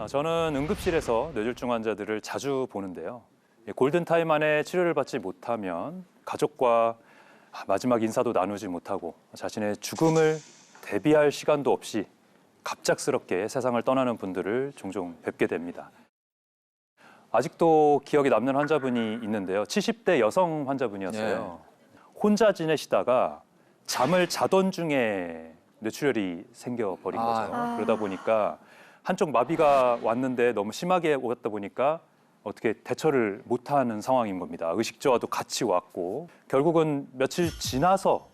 저는 응급실에서 뇌졸중 환자들을 자주 보는데요. 골든타임 안에 치료를 받지 못하면 가족과 마지막 인사도 나누지 못하고 자신의 죽음을 대비할 시간도 없이 갑작스럽게 세상을 떠나는 분들을 종종 뵙게 됩니다. 아직도 기억에 남는 환자분이 있는데요. 70대 여성 환자분이었어요. 혼자 지내시다가 잠을 자던 중에 뇌출혈이 생겨버린 거죠. 그러다 보니까 한쪽 마비가 왔는데 너무 심하게 왔다 보니까 어떻게 대처를 못하는 상황인 겁니다. 의식저하도 같이 왔고 결국은 며칠 지나서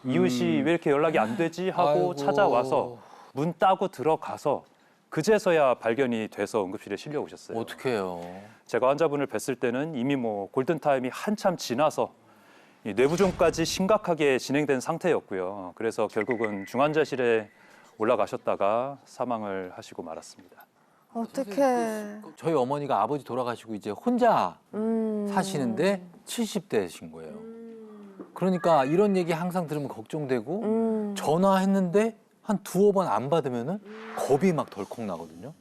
이웃이 왜 이렇게 연락이 안 되지 하고 아이고. 찾아와서 문 따고 들어가서 그제서야 발견이 돼서 응급실에 실려 오셨어요. 어떡해요. 제가 환자분을 뵀을 때는 이미 골든타임이 한참 지나서 이 뇌부종까지 심각하게 진행된 상태였고요. 그래서 결국은 중환자실에 올라가셨다가 사망을 하시고 말았습니다. 어떡해. 저희 어머니가 아버지 돌아가시고 이제 혼자 사시는데 70대신 거예요. 그러니까 이런 얘기 항상 들으면 걱정되고 전화했는데 한 두어 번 안 받으면은 겁이 막 덜컥 나거든요.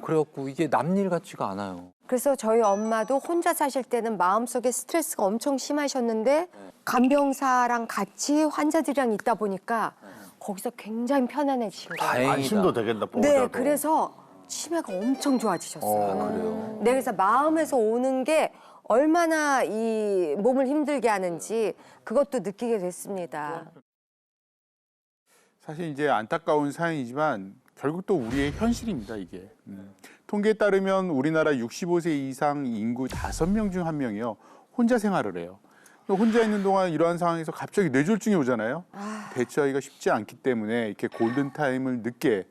그래갖고 이게 남일 같지가 않아요. 그래서 저희 엄마도 혼자 사실 때는 마음속에 스트레스가 엄청 심하셨는데 간병사랑 같이 환자들이랑 있다 보니까 거기서 굉장히 편안해지신 거예요. 다행이다. 안심도 되겠다. 네, 그래서 치매가 엄청 좋아지셨어요. 그래요. 네, 그래서 마음에서 오는 게 얼마나 이 몸을 힘들게 하는지 그것도 느끼게 됐습니다. 사실 이제 안타까운 사연이지만 결국 또 우리의 현실입니다, 이게. 통계에 따르면 우리나라 65세 이상 인구 5명 중 1명이요. 혼자 생활을 해요. 혼자 있는 동안 이러한 상황에서 갑자기 뇌졸중이 오잖아요. 대처하기가 쉽지 않기 때문에 이렇게 골든타임을 늦게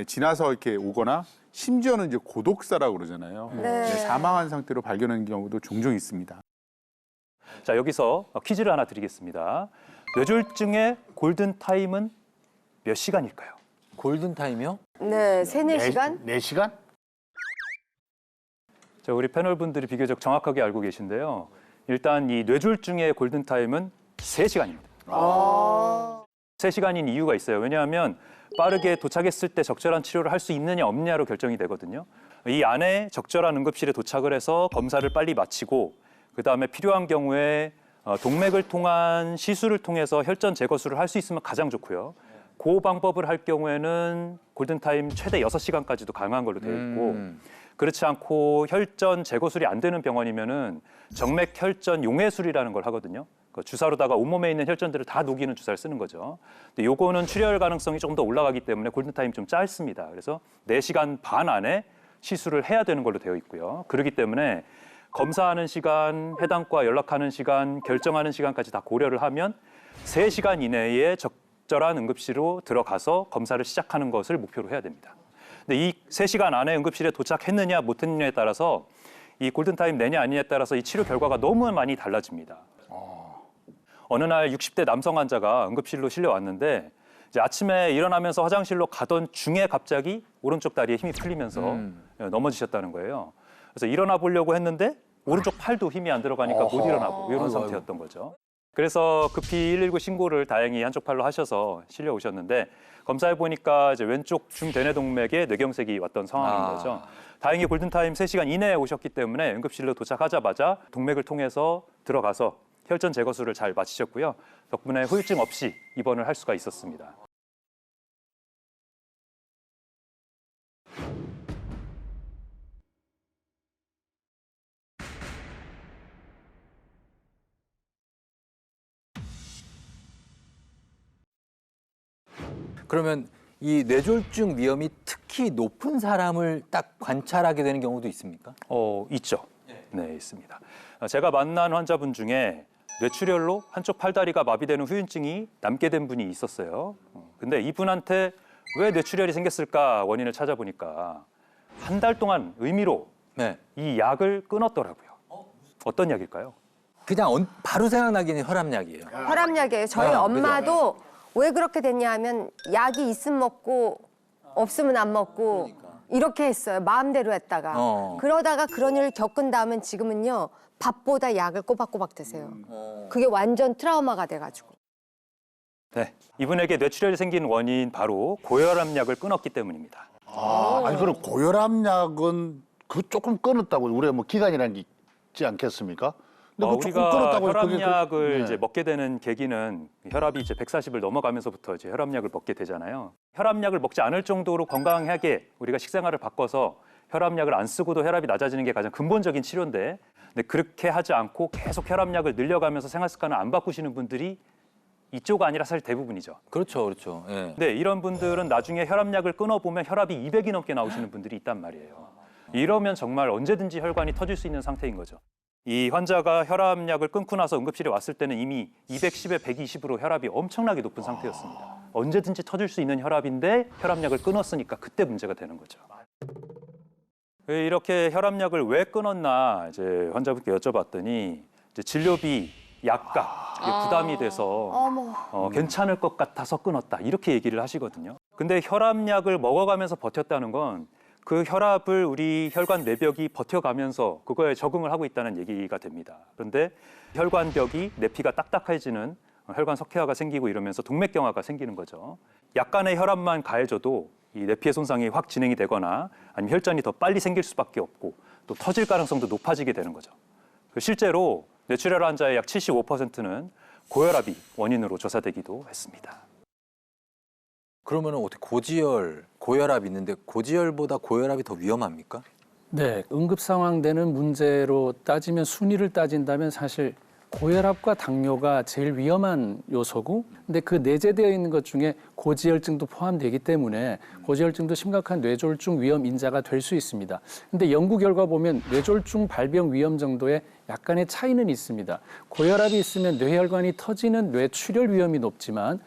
지나서 이렇게 오거나 심지어는 이제 고독사라고 그러잖아요. 네. 사망한 상태로 발견하는 경우도 종종 있습니다. 자, 여기서 퀴즈를 하나 드리겠습니다. 뇌졸중의 골든타임은 몇 시간일까요? 골든타임이요? 네, 3-4시간? 4시간? 자, 우리 패널분들이 비교적 정확하게 알고 계신데요. 일단 이 뇌졸중의 골든타임은 3시간입니다. 3시간인 이유가 있어요. 왜냐하면 빠르게 도착했을 때 적절한 치료를 할 수 있느냐 없느냐로 결정이 되거든요. 이 안에 적절한 응급실에 도착을 해서 검사를 빨리 마치고 그다음에 필요한 경우에 동맥을 통한 시술을 통해서 혈전 제거술을 할 수 있으면 가장 좋고요. 그 방법을 할 경우에는 골든타임 최대 6시간까지도 가능한 걸로 되어 있고 그렇지 않고 혈전 제거술이 안 되는 병원이면은 정맥 혈전 용해술이라는 걸 하거든요. 그 주사로다가 온몸에 있는 혈전들을 다 녹이는 주사를 쓰는 거죠. 근데 요거는 출혈 가능성이 조금 더 올라가기 때문에 골든타임이 좀 짧습니다. 그래서 4시간 반 안에 시술을 해야 되는 걸로 되어 있고요. 그렇기 때문에 검사하는 시간, 해당 과 연락하는 시간, 결정하는 시간까지 다 고려를 하면 3시간 이내에 적절한 응급실로 들어가서 검사를 시작하는 것을 목표로 해야 됩니다. 근데 이 3시간 안에 응급실에 도착했느냐 못했느냐에 따라서 이 골든타임 내냐 아니냐에 따라서 이 치료 결과가 너무 많이 달라집니다. 어느 날 60대 남성 환자가 응급실로 실려왔는데 이제 아침에 일어나면서 화장실로 가던 중에 갑자기 오른쪽 다리에 힘이 풀리면서 넘어지셨다는 거예요. 그래서 일어나 보려고 했는데 오른쪽 팔도 힘이 안 들어가니까 못 일어나고 이런 상태였던 거죠. 그래서 급히 119 신고를 다행히 한쪽 팔로 하셔서 실려 오셨는데 검사해 보니까 이제 왼쪽 중대뇌동맥에 뇌경색이 왔던 상황인 거죠. 다행히 골든타임 3시간 이내에 오셨기 때문에 응급실로 도착하자마자 동맥을 통해서 들어가서 혈전 제거술을 잘 마치셨고요. 덕분에 후유증 없이 입원을 할 수가 있었습니다. 그러면 이 뇌졸중 위험이 특히 높은 사람을 딱 관찰하게 되는 경우도 있습니까? 있죠. 네, 있습니다. 제가 만난 환자분 중에 뇌출혈로 한쪽 팔다리가 마비되는 후유증이 남게 된 분이 있었어요. 근데 이분한테 왜 뇌출혈이 생겼을까 원인을 찾아보니까 한 달 동안 의미로 네. 이 약을 끊었더라고요. 어떤 약일까요? 그냥 바로 생각나기는 혈압약이에요. 혈압약이에요. 저희 엄마도 왜 그렇게 됐냐 하면 약이 있으면 먹고 없으면 안 먹고 이렇게 했어요. 마음대로 했다가. 그러다가 그런 일을 겪은 다음엔 지금은요. 밥보다 약을 꼬박꼬박 드세요. 그게 완전 트라우마가 돼가지고. 네, 이분에게 뇌출혈이 생긴 원인 바로 고혈압약을 끊었기 때문입니다. 아니 그럼 고혈압약은 그 조금 끊었다고 우리가 뭐 기간이라는 게 있지 않겠습니까? 근데 그 조금 우리가 끊었다고 혈압약을 네. 이제 먹게 되는 계기는 혈압이 이제 140을 넘어가면서부터 이제 혈압약을 먹게 되잖아요. 혈압약을 먹지 않을 정도로 건강하게 우리가 식생활을 바꿔서 혈압약을 안 쓰고도 혈압이 낮아지는 게 가장 근본적인 치료인데, 근데 그렇게 하지 않고 계속 혈압약을 늘려가면서 생활 습관을 안 바꾸시는 분들이 이쪽 아니라 사실 대부분이죠. 그렇죠, 그렇죠. 예. 네, 이런 분들은 나중에 혈압약을 끊어보면 혈압이 200이 넘게 나오시는 분들이 있단 말이에요. 이러면 정말 언제든지 혈관이 터질 수 있는 상태인 거죠. 이 환자가 혈압약을 끊고 나서 응급실에 왔을 때는 이미 210에 120으로 혈압이 엄청나게 높은 상태였습니다. 언제든지 터질 수 있는 혈압인데 혈압약을 끊었으니까 그때 문제가 되는 거죠. 이렇게 혈압약을 왜 끊었나 이제 환자분께 여쭤봤더니 이제 진료비, 약값 이게 부담이 돼서 괜찮을 것 같아서 끊었다 이렇게 얘기를 하시거든요. 근데 혈압약을 먹어가면서 버텼다는 건 그 혈압을 우리 혈관 내벽이 버텨가면서 그거에 적응을 하고 있다는 얘기가 됩니다. 그런데 혈관벽이 내피가 딱딱해지는 혈관 석회화가 생기고 이러면서 동맥경화가 생기는 거죠. 약간의 혈압만 가해져도 이 내피의 손상이 확 진행이 되거나 아니면 혈전이 더 빨리 생길 수밖에 없고 또 터질 가능성도 높아지게 되는 거죠. 실제로 뇌출혈 환자의 약 75%는 고혈압이 원인으로 조사되기도 했습니다. 그러면 어떻게 고혈압이 있는데 고지혈보다 고혈압이 더 위험합니까? 네, 응급 상황되는 문제로 따지면 순위를 따진다면 사실 고혈압과 당뇨가 제일 위험한 요소고, 근데 그 내재되어 있는 것 중에 고지혈증도 포함되기 때문에 고지혈증도 심각한 뇌졸중 위험 인자가 될 수 있습니다. 근데 연구 결과 보면 뇌졸중 발병 위험 정도에 약간의 차이는 있습니다. 고혈압이 있으면 뇌혈관이 터지는 뇌출혈 위험이 높지만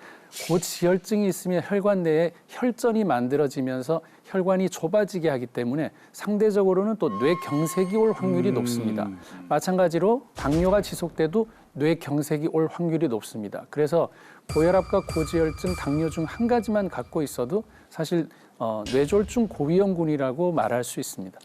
고지혈증이 있으면 혈관 내에 혈전이 만들어지면서 혈관이 좁아지게 하기 때문에 상대적으로는 또 뇌경색이 올 확률이 높습니다. 마찬가지로 당뇨가 지속돼도 뇌경색이 올 확률이 높습니다. 그래서 고혈압과 고지혈증, 당뇨 중 한 가지만 갖고 있어도 사실 뇌졸중 고위험군이라고 말할 수 있습니다.